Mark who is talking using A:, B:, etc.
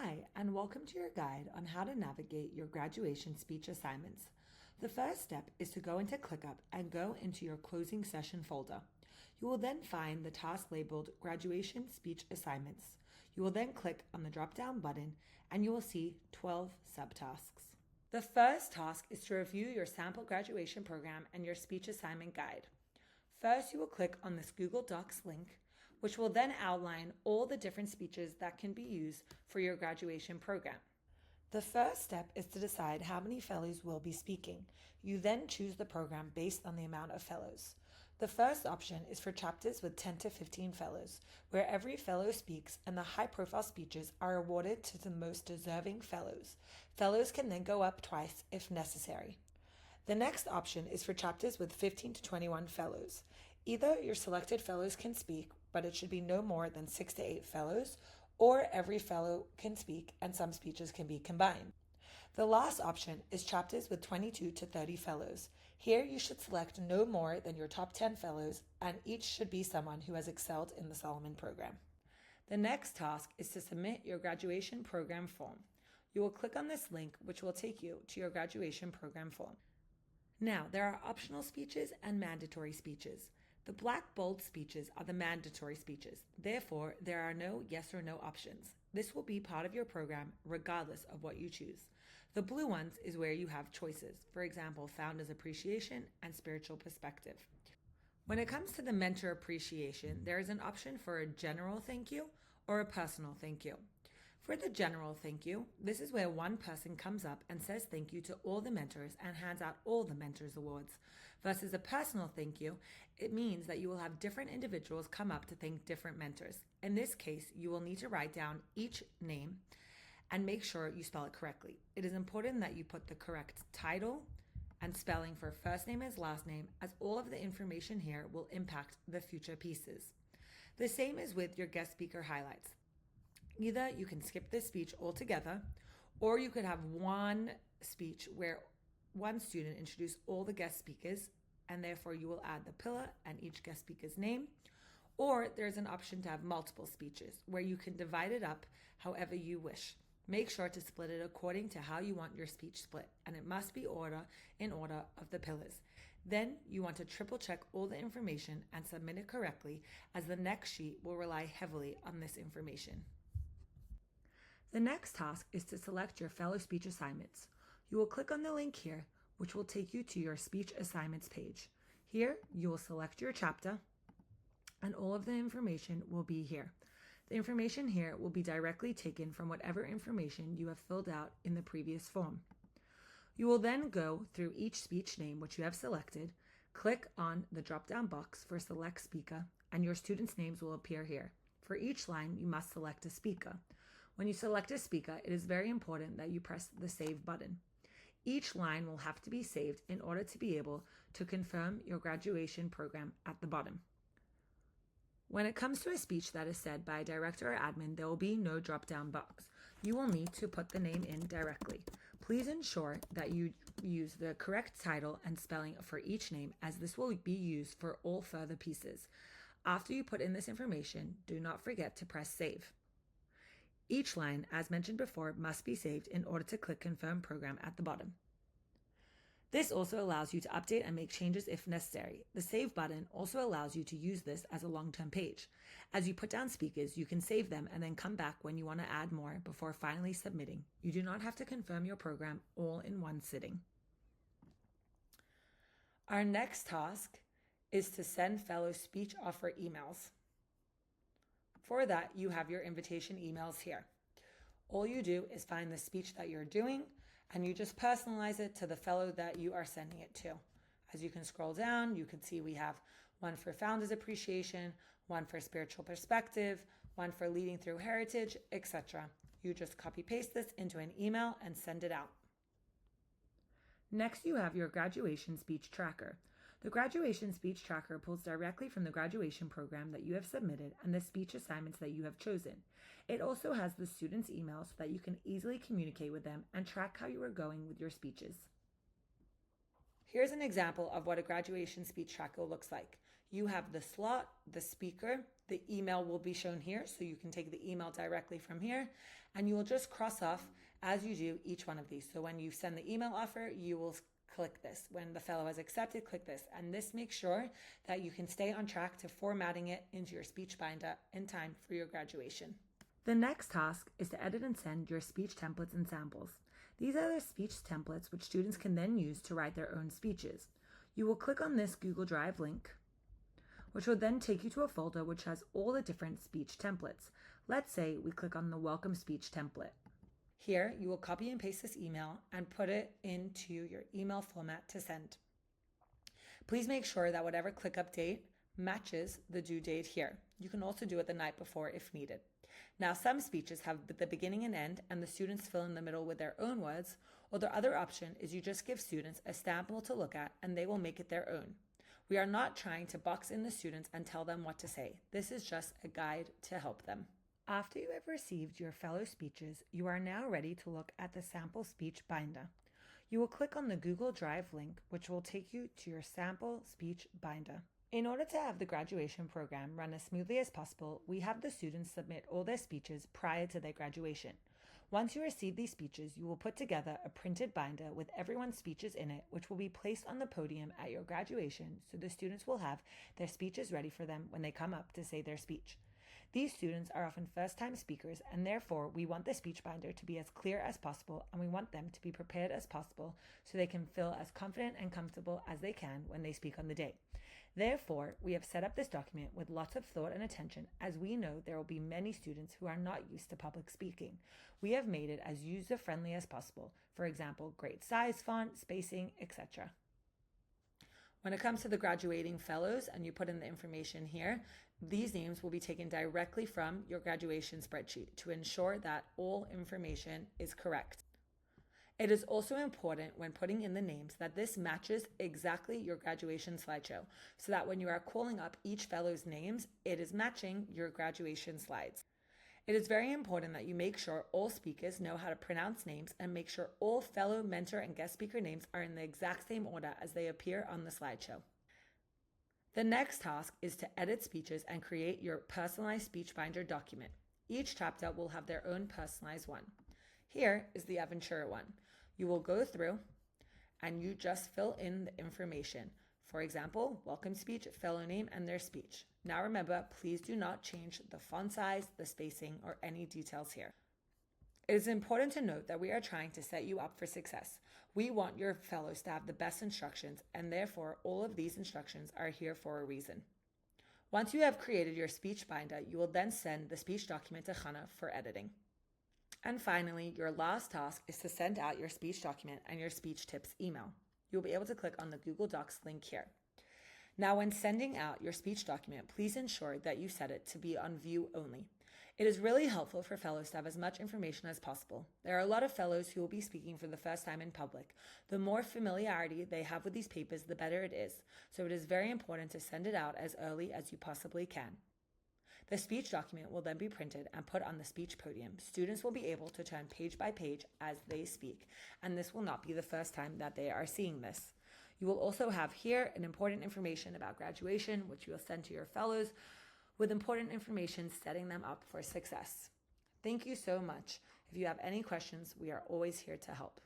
A: Hi, and welcome to your guide on how to navigate your graduation speech assignments. The first step is to go into ClickUp and go into your closing session folder. You will then find the task labeled Graduation Speech Assignments. You will then click on the drop-down button and you will see 12 subtasks. The first task is to review your sample graduation program and your speech assignment guide. First, you will click on this Google Docs link, which will then outline all the different speeches that can be used for your graduation program. The first step is to decide how many fellows will be speaking. You then choose the program based on the amount of fellows. The first option is for chapters with 10 to 15 fellows, where every fellow speaks and the high-profile speeches are awarded to the most deserving fellows. Fellows can then go up twice if necessary. The next option is for chapters with 15 to 21 fellows. Either your selected fellows can speak, but it should be no more than 6 to 8 fellows, or every fellow can speak and some speeches can be combined. The last option is chapters with 22 to 30 fellows. Here you should select no more than your top 10 fellows, and each should be someone who has excelled in the Solomon program. The next task is to submit your graduation program form. You will click on this link, which will take you to your graduation program form. Now, there are optional speeches and mandatory speeches. The black bold speeches are the mandatory speeches. Therefore, there are no yes or no options. This will be part of your program regardless of what you choose. The blue ones is where you have choices. For example, Founders Appreciation and Spiritual Perspective. When it comes to the mentor appreciation, there is an option for a general thank you or a personal thank you. For the general thank you, this is where one person comes up and says thank you to all the mentors and hands out all the mentors awards. Versus a personal thank you, it means that you will have different individuals come up to thank different mentors. In this case, you will need to write down each name and make sure you spell it correctly. It is important that you put the correct title and spelling for first name as last name, as all of the information here will impact the future pieces. The same is with your guest speaker highlights. Either you can skip this speech altogether, or you could have one speech where one student introduced all the guest speakers, and therefore you will add the pillar and each guest speaker's name. Or there's an option to have multiple speeches, where you can divide it up however you wish. Make sure to split it according to how you want your speech split, and it must be in order of the pillars. Then you want to triple check all the information and submit it correctly, as the next sheet will rely heavily on this information. The next task is to select your fellow speech assignments. You will click on the link here, which will take you to your speech assignments page. Here, you will select your chapter, and all of the information will be here. The information here will be directly taken from whatever information you have filled out in the previous form. You will then go through each speech name which you have selected, click on the drop-down box for Select Speaker, and your students' names will appear here. For each line, you must select a speaker. When you select a speaker, it is very important that you press the Save button. Each line will have to be saved in order to be able to confirm your graduation program at the bottom. When it comes to a speech that is said by a director or admin, there will be no drop-down box. You will need to put the name in directly. Please ensure that you use the correct title and spelling for each name, as this will be used for all further pieces. After you put in this information, do not forget to press Save. Each line, as mentioned before, must be saved in order to click Confirm Program at the bottom. This also allows you to update and make changes if necessary. The Save button also allows you to use this as a long-term page. As you put down speakers, you can save them and then come back when you want to add more before finally submitting. You do not have to confirm your program all in one sitting. Our next task is to send fellow speech offer emails. For that, you have your invitation emails here. All you do is find the speech that you're doing, and you just personalize it to the fellow that you are sending it to. As you can scroll down, you can see we have one for Founders Appreciation, one for Spiritual Perspective, one for Leading Through Heritage, etc. You just copy paste this into an email and send it out. Next, you have your graduation speech tracker. The graduation speech tracker pulls directly from the graduation program that you have submitted and the speech assignments that you have chosen. It also has the students' emails so that you can easily communicate with them and track how you are going with your speeches. Here's an example of what a graduation speech tracker looks like. You have the slot, the speaker, The email will be shown here, so you can take the email directly from here, and you will just cross off as you do each one of these. So when you send the email offer, you will click this. When the fellow has accepted, click this. And this makes sure that you can stay on track to formatting it into your speech binder in time for your graduation. The next task is to edit and send your speech templates and samples. These are the speech templates which students can then use to write their own speeches. You will click on this Google Drive link, which will then take you to a folder which has all the different speech templates. Let's say we click on the welcome speech template. Here, you will copy and paste this email and put it into your email format to send. Please make sure that whatever ClickUp date matches the due date here. You can also do it the night before if needed. Now, some speeches have the beginning and end, and the students fill in the middle with their own words, or the other option is you just give students a sample to look at and they will make it their own. We are not trying to box in the students and tell them what to say. This is just a guide to help them. After you have received your fellow speeches, you are now ready to look at the sample speech binder. You will click on the Google Drive link, which will take you to your sample speech binder. In order to have the graduation program run as smoothly as possible, we have the students submit all their speeches prior to their graduation. Once you receive these speeches, you will put together a printed binder with everyone's speeches in it, which will be placed on the podium at your graduation, so the students will have their speeches ready for them when they come up to say their speech. These students are often first-time speakers, and therefore we want the speech binder to be as clear as possible, and we want them to be prepared as possible so they can feel as confident and comfortable as they can when they speak on the day. Therefore, we have set up this document with lots of thought and attention, as we know there will be many students who are not used to public speaking. We have made it as user-friendly as possible, for example, great size font, spacing, etc. When it comes to the graduating fellows and you put in the information here, these names will be taken directly from your graduation spreadsheet to ensure that all information is correct. It is also important when putting in the names that this matches exactly your graduation slideshow, so that when you are calling up each fellow's names, it is matching your graduation slides. It is very important that you make sure all speakers know how to pronounce names and make sure all fellow mentor and guest speaker names are in the exact same order as they appear on the slideshow. The next task is to edit speeches and create your personalized speech binder document. Each chapter will have their own personalized one. Here is the Aventura one. You will go through and you just fill in the information. For example, welcome speech, fellow name, and their speech. Now remember, please do not change the font size, the spacing, or any details here. It is important to note that we are trying to set you up for success. We want your fellows to have the best instructions, and therefore all of these instructions are here for a reason. Once you have created your speech binder, you will then send the speech document to Chana for editing. And finally, your last task is to send out your speech document and your speech tips email. You'll be able to click on the Google Docs link here. Now, when sending out your speech document, please ensure that you set it to be on view only. It is really helpful for fellows to have as much information as possible. There are a lot of fellows who will be speaking for the first time in public. The more familiarity they have with these papers, the better it is. So it is very important to send it out as early as you possibly can. The speech document will then be printed and put on the speech podium. Students will be able to turn page by page as they speak, and this will not be the first time that they are seeing this. You will also have here an important information about graduation, which you will send to your fellows, with important information setting them up for success. Thank you so much. If you have any questions, we are always here to help.